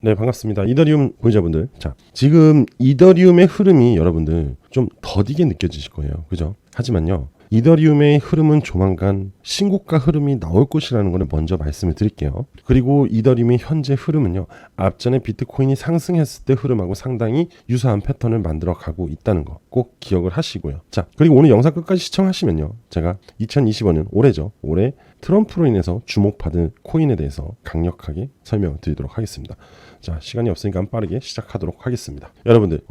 네, 반갑습니다. 이더리움 보유자분들. 자, 지금 이더리움의 흐름이 여러분들 좀 더디게 느껴지실 거예요. 그죠? 하지만요, 이더리움의 흐름은 조만간 신고가 흐름이 나올 것이라는 것을 먼저 말씀을 드릴게요. 그리고 이더리움의 현재 흐름은요, 앞전에 비트코인이 상승했을 때 흐름하고 상당히 유사한 패턴을 만들어 가고 있다는 거 꼭 기억을 하시고요. 자, 그리고 오늘 영상 끝까지 시청하시면요, 제가 2025년 올해죠. 올해 트럼프로 인해서 주목받은 코인에 대해서 강력하게 설명드리도록 하겠습니다. 자, 시간이 없으니까 빠르게 시작하도록 하겠습니다. 여러분들,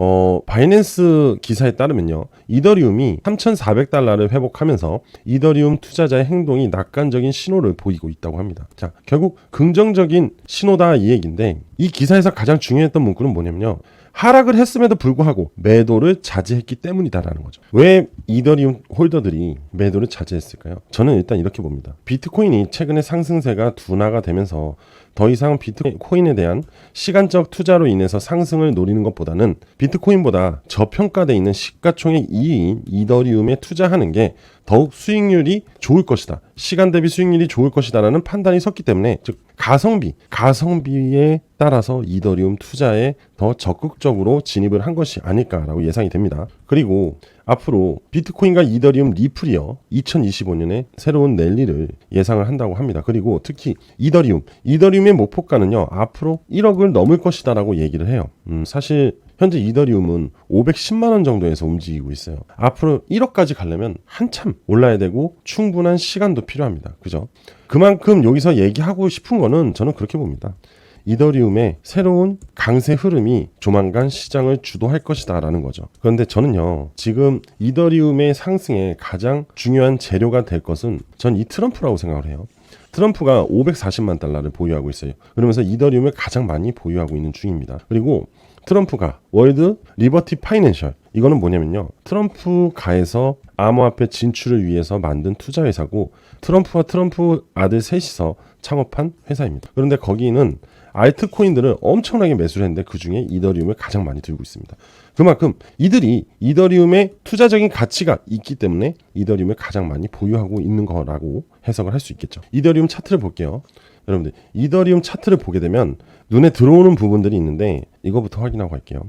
바이낸스 기사에 따르면요, 이더리움이 3,400달러를 회복하면서 이더리움 투자자의 행동이 낙관적인 신호를 보이고 있다고 합니다. 자, 결국 긍정적인 신호다 이 얘기인데, 이 기사에서 가장 중요했던 문구는 뭐냐면요, 하락을 했음에도 불구하고 매도를 자제했기 때문이다라는 거죠. 왜 이더리움 홀더들이 매도를 자제했을까요? 저는 일단 이렇게 봅니다. 비트코인이 최근에 상승세가 둔화가 되면서 더 이상 비트코인에 대한 시간적 투자로 인해서 상승을 노리는 것보다는 비트코인보다 저평가되어 있는 시가총액 2위인 이더리움에 투자하는 게 더욱 수익률이 좋을 것이다. 시간 대비 수익률이 좋을 것이다 라는 판단이 섰기 때문에, 즉 가성비에 따라서 이더리움 투자에 더 적극적으로 진입을 한 것이 아닐까라고 예상이 됩니다. 그리고 앞으로 비트코인과 이더리움 리플이요, 2025년에 새로운 랠리를 예상을 한다고 합니다. 그리고 특히 이더리움의 목표가는요, 앞으로 1억을 넘을 것이다 라고 얘기를 해요. 사실 현재 이더리움은 510만 원 정도에서 움직이고 있어요. 앞으로 1억까지 가려면 한참 올라야 되고 충분한 시간도 필요합니다. 그죠? 그만큼 여기서 얘기하고 싶은 거는 저는 그렇게 봅니다. 이더리움의 새로운 강세 흐름이 조만간 시장을 주도할 것이다 라는 거죠. 그런데 저는요, 지금 이더리움의 상승에 가장 중요한 재료가 될 것은 전 이 트럼프라고 생각을 해요. 트럼프가 540만 달러를 보유하고 있어요. 그러면서 이더리움을 가장 많이 보유하고 있는 중입니다. 그리고 트럼프가 월드 리버티 파이낸셜, 이거는 뭐냐면요, 트럼프가에서 암호화폐 진출을 위해서 만든 투자회사고, 트럼프와 트럼프 아들 셋이서 창업한 회사입니다. 그런데 거기는 알트코인들을 엄청나게 매수를 했는데 그 중에 이더리움을 가장 많이 들고 있습니다. 그만큼 이들이 이더리움의 투자적인 가치가 있기 때문에 이더리움을 가장 많이 보유하고 있는 거라고 해석을 할 수 있겠죠. 이더리움 차트를 볼게요. 여러분들, 이더리움 차트를 보게 되면 눈에 들어오는 부분들이 있는데, 이거부터 확인하고 갈게요.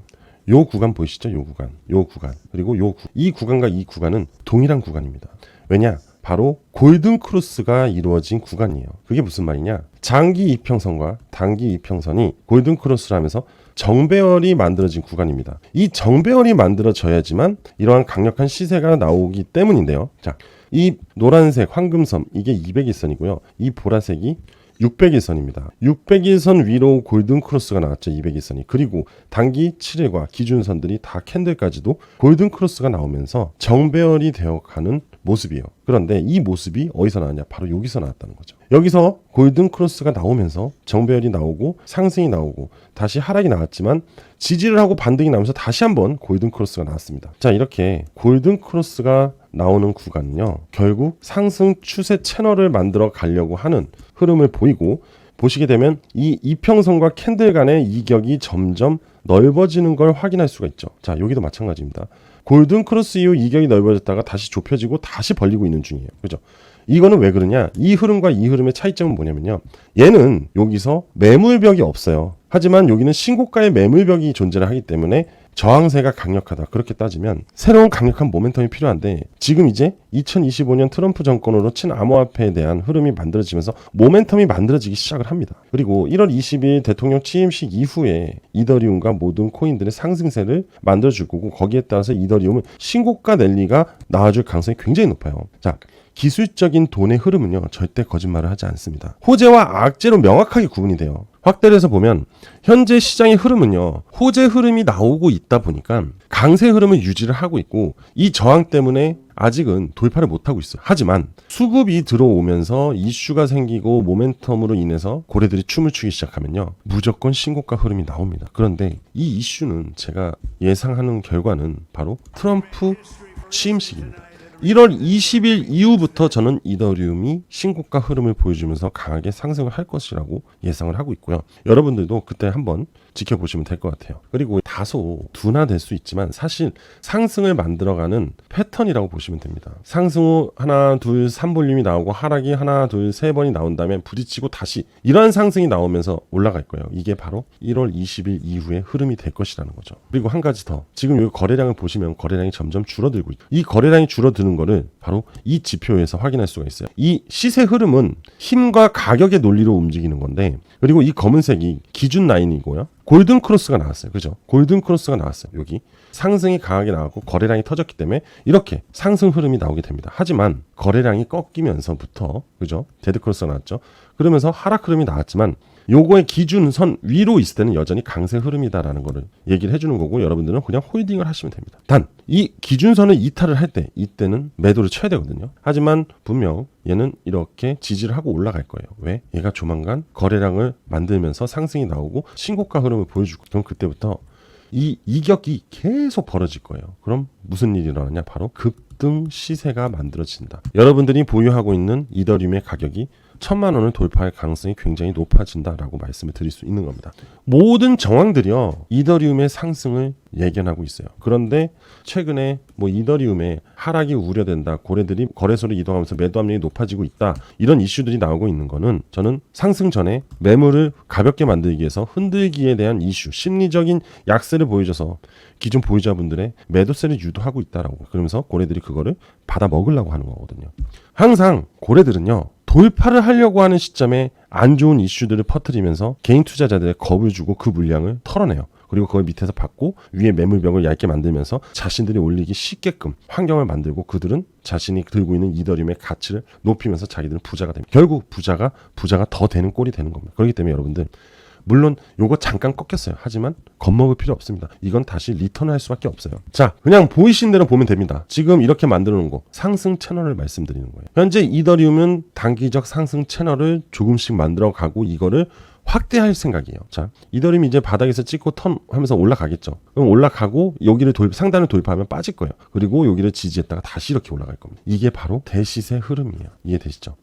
요 구간 보이시죠? 요 구간. 그리고 이 구간과 이 구간은 동일한 구간입니다. 왜냐? 바로 골든 크로스가 이루어진 구간이에요. 그게 무슨 말이냐? 장기 이평선과 단기 이평선이 골든 크로스라면서 정배열이 만들어진 구간입니다. 이 정배열이 만들어져야지만 이러한 강력한 시세가 나오기 때문인데요. 자, 이 노란색 황금선, 이게 200일선이고요. 이 보라색이 600일선입니다. 600일선 위로 골든 크로스가 나왔죠. 200일선이. 그리고 단기 7일과 기준선들이 다 캔들까지도 골든 크로스가 나오면서 정배열이 되어가는 모습이에요. 그런데 이 모습이 어디서 나왔냐? 바로 여기서 나왔다는 거죠. 여기서 골든 크로스가 나오면서 정배열이 나오고 상승이 나오고 다시 하락이 나왔지만 지지를 하고 반등이 나오면서 다시 한번 골든 크로스가 나왔습니다. 자, 이렇게 골든 크로스가 나오는 구간은요, 결국 상승 추세 채널을 만들어 가려고 하는 흐름을 보이고, 보시게 되면 이 이평선과 캔들 간의 이격이 점점 넓어지는 걸 확인할 수가 있죠. 자, 여기도 마찬가지입니다. 골든 크로스 이후 이격이 넓어졌다가 다시 좁혀지고 다시 벌리고 있는 중이에요. 그죠? 이거는 왜 그러냐? 이 흐름과 이 흐름의 차이점은 뭐냐면요, 얘는 여기서 매물벽이 없어요. 하지만 여기는 신고가의 매물벽이 존재를 하기 때문에 저항세가 강력하다. 그렇게 따지면 새로운 강력한 모멘텀이 필요한데, 지금 이제 2025년 트럼프 정권으로 친 암호화폐에 대한 흐름이 만들어지면서 모멘텀이 만들어지기 시작을 합니다. 그리고 1월 20일 대통령 취임식 이후에 이더리움과 모든 코인들의 상승세를 만들어줄 거고, 거기에 따라서 이더리움은 신고가 랠리가 나와줄 가능성이 굉장히 높아요. 자, 기술적인 돈의 흐름은요, 절대 거짓말을 하지 않습니다. 호재와 악재로 명확하게 구분이 돼요. 확대를 해서 보면 현재 시장의 흐름은요, 호재 흐름이 나오고 있다 보니까 강세 흐름을 유지를 하고 있고, 이 저항 때문에 아직은 돌파를 못하고 있어요. 하지만 수급이 들어오면서 이슈가 생기고 모멘텀으로 인해서 고래들이 춤을 추기 시작하면요, 무조건 신고가 흐름이 나옵니다. 그런데 이 이슈는 제가 예상하는 결과는 바로 트럼프 취임식입니다. 1월 20일 이후부터 저는 이더리움이 신고가 흐름을 보여주면서 강하게 상승을 할 것이라고 예상을 하고 있고요. 여러분들도 그때 한번 지켜보시면 될 것 같아요. 그리고 다소 둔화될 수 있지만 사실 상승을 만들어가는 패턴이라고 보시면 됩니다. 상승 후 하나, 둘, 3볼륨이 나오고 하락이 하나, 둘, 3번이 나온 다음에 부딪히고 다시 이러한 상승이 나오면서 올라갈 거예요. 이게 바로 1월 20일 이후의 흐름이 될 것이라는 거죠. 그리고 한 가지 더. 지금 이 거래량을 보시면 거래량이 점점 줄어들고 있죠. 이 거래량이 줄어드는 거를 바로 이 지표에서 확인할 수가 있어요. 이 시세 흐름은 힘과 가격의 논리로 움직이는 건데, 그리고 이 검은색이 기준 라인이고요. 골든 크로스가 나왔어요. 그죠? 골든 크로스가 나왔어요. 여기 상승이 강하게 나왔고 거래량이 터졌기 때문에 이렇게 상승 흐름이 나오게 됩니다. 하지만 거래량이 꺾이면서부터, 그죠? 데드 크로스가 나왔죠. 그러면서 하락 흐름이 나왔지만 요거의 기준선 위로 있을 때는 여전히 강세 흐름이다라는 거를 얘기를 해주는 거고, 여러분들은 그냥 홀딩을 하시면 됩니다. 단 이 기준선을 이탈을 할 때 이때는 매도를 쳐야 되거든요. 하지만 분명 얘는 이렇게 지지를 하고 올라갈 거예요. 왜? 얘가 조만간 거래량을 만들면서 상승이 나오고 신고가 흐름을 보여주고, 그럼 그때부터 이 이격이 계속 벌어질 거예요. 그럼 무슨 일이 일어나냐? 바로 급등 시세가 만들어진다. 여러분들이 보유하고 있는 이더리움의 가격이 1000만 원을 돌파할 가능성이 굉장히 높아진다라고 말씀을 드릴 수 있는 겁니다. 모든 정황들이요, 이더리움의 상승을 예견하고 있어요. 그런데 최근에 이더리움의 하락이 우려된다, 고래들이 거래소로 이동하면서 매도 압력이 높아지고 있다, 이런 이슈들이 나오고 있는 거는 저는 상승 전에 매물을 가볍게 만들기 위해서 흔들기에 대한 이슈, 심리적인 약세를 보여줘서 기존 보유자분들의 매도세를 유도하고 있다라고, 그러면서 고래들이 그거를 받아 먹으려고 하는 거거든요. 항상 고래들은요, 돌파를 하려고 하는 시점에 안 좋은 이슈들을 퍼뜨리면서 개인 투자자들의 겁을 주고 그 물량을 털어내요. 그리고 그걸 밑에서 받고 위에 매물벽을 얇게 만들면서 자신들이 올리기 쉽게끔 환경을 만들고, 그들은 자신이 들고 있는 이더리움의 가치를 높이면서 자기들은 부자가 됩니다. 결국 부자가 더 되는 꼴이 되는 겁니다. 그렇기 때문에 여러분들, 물론 요거 잠깐 꺾였어요. 하지만 겁먹을 필요 없습니다. 이건 다시 리턴할 수밖에 없어요. 자, 그냥 보이신 대로 보면 됩니다. 지금 이렇게 만들어 놓은 거 상승 채널을 말씀드리는 거예요. 현재 이더리움은 단기적 상승 채널을 조금씩 만들어 가고 이거를 확대할 생각이에요. 자, 이더리움이 이제 바닥에서 찍고 턴 하면서 올라가겠죠. 그럼 올라가고 여기를 상단을 돌파하면 빠질 거예요. 그리고 여기를 지지했다가 다시 이렇게 올라갈 겁니다. 이게 바로 대시세 흐름이에요. 이해되시죠?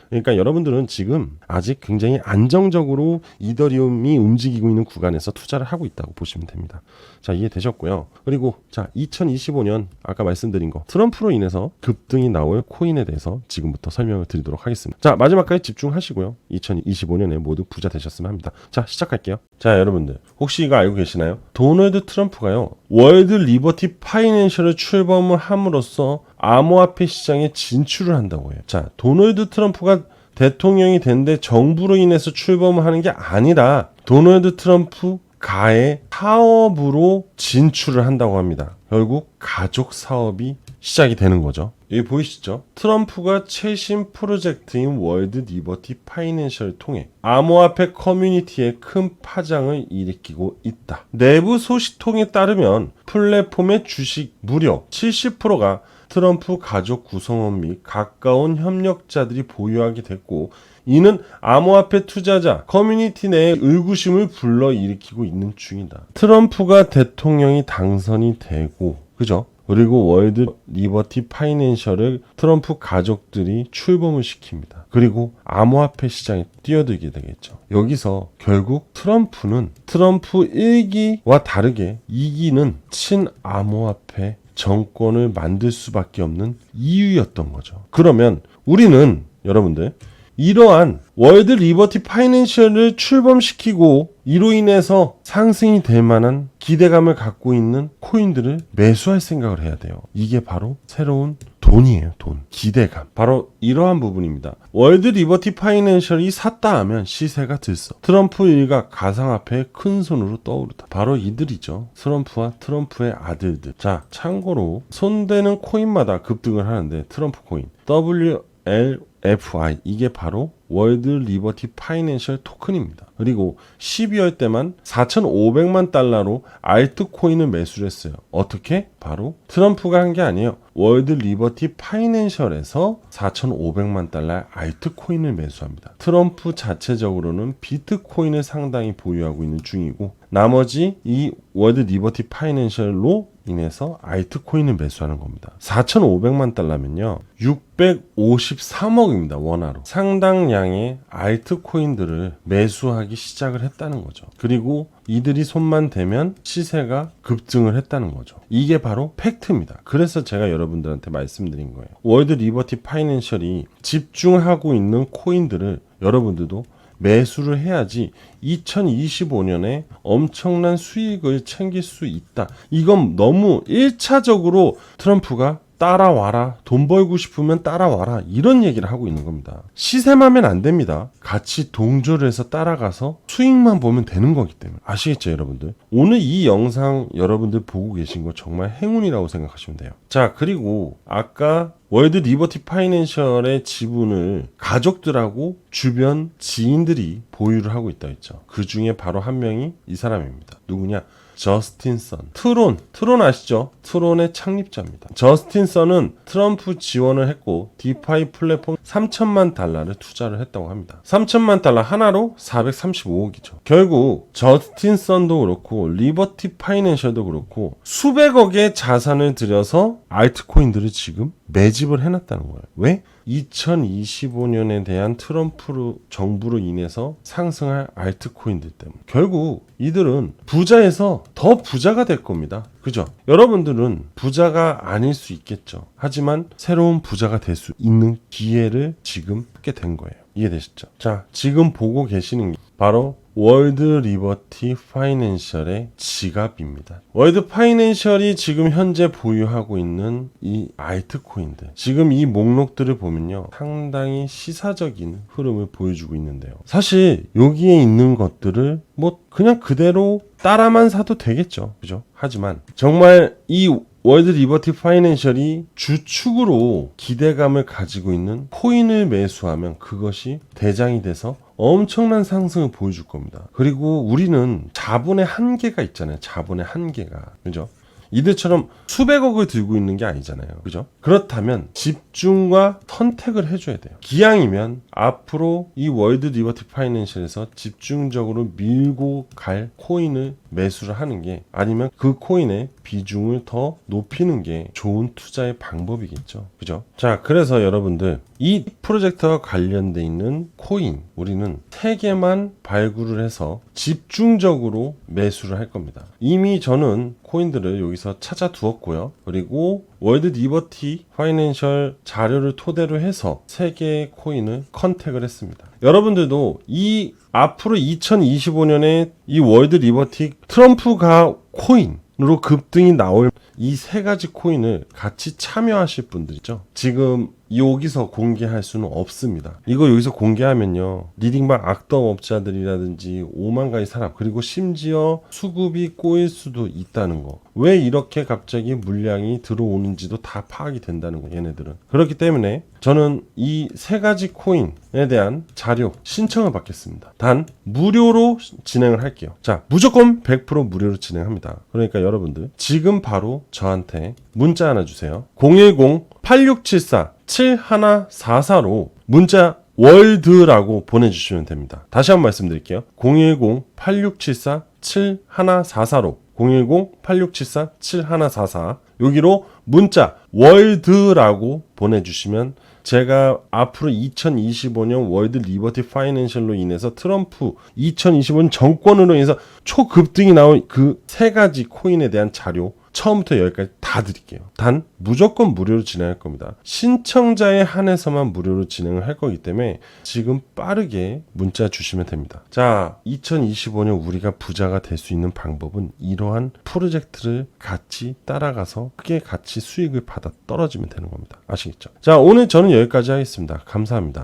그러니까 여러분들은 지금 아직 굉장히 안정적으로 이더리움이 움직이고 있는 구간에서 투자를 하고 있다고 보시면 됩니다. 자, 이해되셨고요. 그리고 자, 2025년 아까 말씀드린 거 트럼프로 인해서 급등이 나올 코인에 대해서 지금부터 설명을 드리도록 하겠습니다. 자, 마지막까지 집중하시고요. 2025년에 모두 부자 되셨으면 합니다. 자, 시작할게요. 자, 여러분들 혹시 이거 알고 계시나요? 도널드 트럼프가요, 월드 리버티 파이낸셜을 출범을 함으로써 암호화폐 시장에 진출을 한다고 해요. 자, 도널드 트럼프가 대통령이 된데 정부로 인해서 출범을 하는 게 아니라 도널드 트럼프 가의 사업으로 진출을 한다고 합니다. 결국 가족 사업이 시작이 되는 거죠. 여기 보이시죠? 트럼프가 최신 프로젝트인 월드 리버티 파이낸셜을 통해 암호화폐 커뮤니티에 큰 파장을 일으키고 있다. 내부 소식통에 따르면 플랫폼의 주식 무려 70%가 트럼프 가족 구성원 및 가까운 협력자들이 보유하게 됐고, 이는 암호화폐 투자자 커뮤니티 내에 의구심을 불러일으키고 있는 중이다. 트럼프가 대통령이 당선이 되고, 그죠? 그리고 월드 리버티 파이낸셜을 트럼프 가족들이 출범을 시킵니다. 그리고 암호화폐 시장에 뛰어들게 되겠죠. 여기서 결국 트럼프는 트럼프 1기와 다르게 2기는 친암호화폐 정권을 만들 수밖에 없는 이유였던 거죠. 그러면 우리는 여러분들 이러한 월드 리버티 파이낸셜을 출범시키고 이로 인해서 상승이 될 만한 기대감을 갖고 있는 코인들을 매수할 생각을 해야 돼요. 이게 바로 새로운 돈이에요. 돈, 기대감. 바로 이러한 부분입니다. 월드 리버티 파이낸셜이 샀다 하면 시세가 들썩. 트럼프 일가 가상화폐의 큰 손으로 떠오르다. 바로 이들이죠. 트럼프와 트럼프의 아들들. 자, 참고로 손대는 코인마다 급등을 하는데 트럼프 코인 WLFI 이게 바로 월드 리버티 파이낸셜 토큰입니다. 그리고 12월 때만 4,500만 달러로 알트코인을 매수를 했어요. 어떻게? 바로 트럼프가 한 게 아니에요. 월드 리버티 파이낸셜에서 4,500만 달러의 알트코인을 매수합니다. 트럼프 자체적으로는 비트코인을 상당히 보유하고 있는 중이고 나머지 이 월드 리버티 파이낸셜로 인해서 알트코인을 매수하는 겁니다. 4,500만 달러면요 653억입니다. 원화로. 상당량의 알트코인들을 매수하기 시작을 했다는 거죠. 그리고 이들이 손만 대면 시세가 급증을 했다는 거죠. 이게 바로 팩트입니다. 그래서 제가 여러분들한테 말씀드린 거예요. 월드 리버티 파이낸셜이 집중하고 있는 코인들을 여러분들도 매수를 해야지 2025년에 엄청난 수익을 챙길 수 있다. 이건 너무 1차적으로 트럼프가 따라와라. 돈 벌고 싶으면 따라와라. 이런 얘기를 하고 있는 겁니다. 시세만 안 됩니다. 같이 동조를 해서 따라가서 수익만 보면 되는 거기 때문에. 아시겠죠, 여러분들? 오늘 이 영상 여러분들 보고 계신 거 정말 행운이라고 생각하시면 돼요. 자, 그리고 아까 월드 리버티 파이낸셜의 지분을 가족들하고 주변 지인들이 보유를 하고 있다고 했죠. 그 중에 바로 한 명이 이 사람입니다. 누구냐? 저스틴 선. 트론 아시죠? 트론의 창립자입니다. 저스틴 선은 트럼프 지원을 했고 디파이 플랫폼 3천만 달러를 투자를 했다고 합니다. 3천만 달러 하나로 435억이죠. 결국 저스틴 선도 그렇고 리버티 파이낸셜도 그렇고 수백억의 자산을 들여서 알트코인들을 지금 매집을 해놨다는 거예요. 왜? 2025년에 대한 트럼프 정부로 인해서 상승할 알트코인들 때문에. 결국 이들은 부자에서 더 부자가 될 겁니다. 그죠? 여러분들은 부자가 아닐 수 있겠죠. 하지만 새로운 부자가 될 수 있는 기회를 지금 갖게 된 거예요. 이해되시죠? 자, 지금 보고 계시는 게 바로 월드 리버티 파이낸셜의 지갑입니다. 월드 파이낸셜이 지금 현재 보유하고 있는 이 알트코인들, 지금 이 목록들을 보면요 상당히 시사적인 흐름을 보여주고 있는데요. 사실 여기에 있는 것들을 뭐 그냥 그대로 따라만 사도 되겠죠. 그죠? 하지만 정말 이 월드 리버티 파이낸셜이 주축으로 기대감을 가지고 있는 코인을 매수하면 그것이 대장이 돼서 엄청난 상승을 보여줄 겁니다. 그리고 우리는 자본의 한계가 있잖아요. 자본의 한계가. 그죠? 이들처럼 수백억을 들고 있는 게 아니잖아요. 그죠? 그렇다면 집중과 선택을 해줘야 돼요. 기왕이면 앞으로 이 월드 리버티 파이낸셜에서 집중적으로 밀고 갈 코인을 매수를 하는 게 아니면 그 코인의 비중을 더 높이는 게 좋은 투자의 방법이겠죠. 그죠? 자, 그래서 여러분들 이 프로젝트와 관련돼 있는 코인 우리는 3개만 발굴을 해서 집중적으로 매수를 할 겁니다. 이미 저는 코인들을 여기서 찾아 두었고요. 그리고 월드 리버티 파이낸셜 자료를 토대로 해서 3개의 코인을 컨택을 했습니다. 여러분들도 이 앞으로 2025년에 이 월드 리버티 트럼프가 코인으로 급등이 나올 이 3가지 코인을 같이 참여하실 분들이죠. 지금 여기서 공개할 수는 없습니다. 이거 여기서 공개하면요 리딩방 악덕업자들이라든지 5만 가지 사람 그리고 심지어 수급이 꼬일 수도 있다는 거. 왜 이렇게 갑자기 물량이 들어오는지도 다 파악이 된다는 거 얘네들은. 그렇기 때문에 저는 이 3가지 코인에 대한 자료 신청을 받겠습니다. 단 무료로 진행을 할게요. 자, 무조건 100% 무료로 진행합니다. 그러니까 여러분들 지금 바로 저한테 문자 하나 주세요. 010-8674-7144로 문자 월드라고 보내주시면 됩니다. 다시 한번 말씀드릴게요. 010-8674-7144로 010-8674-7144 여기로 문자 월드라고 보내주시면 제가 앞으로 2025년 월드 리버티 파이낸셜로 인해서 트럼프 2025년 정권으로 인해서 초급등이 나온 그 3가지 코인에 대한 자료 처음부터 여기까지 다 드릴게요. 단 무조건 무료로 진행할 겁니다. 신청자에 한해서만 무료로 진행을 할 거기 때문에 지금 빠르게 문자 주시면 됩니다. 자, 2025년 우리가 부자가 될 수 있는 방법은 이러한 프로젝트를 같이 따라가서 크게 같이 수익을 받아 떨어지면 되는 겁니다. 아시겠죠? 자, 오늘 저는 여기까지 하겠습니다. 감사합니다.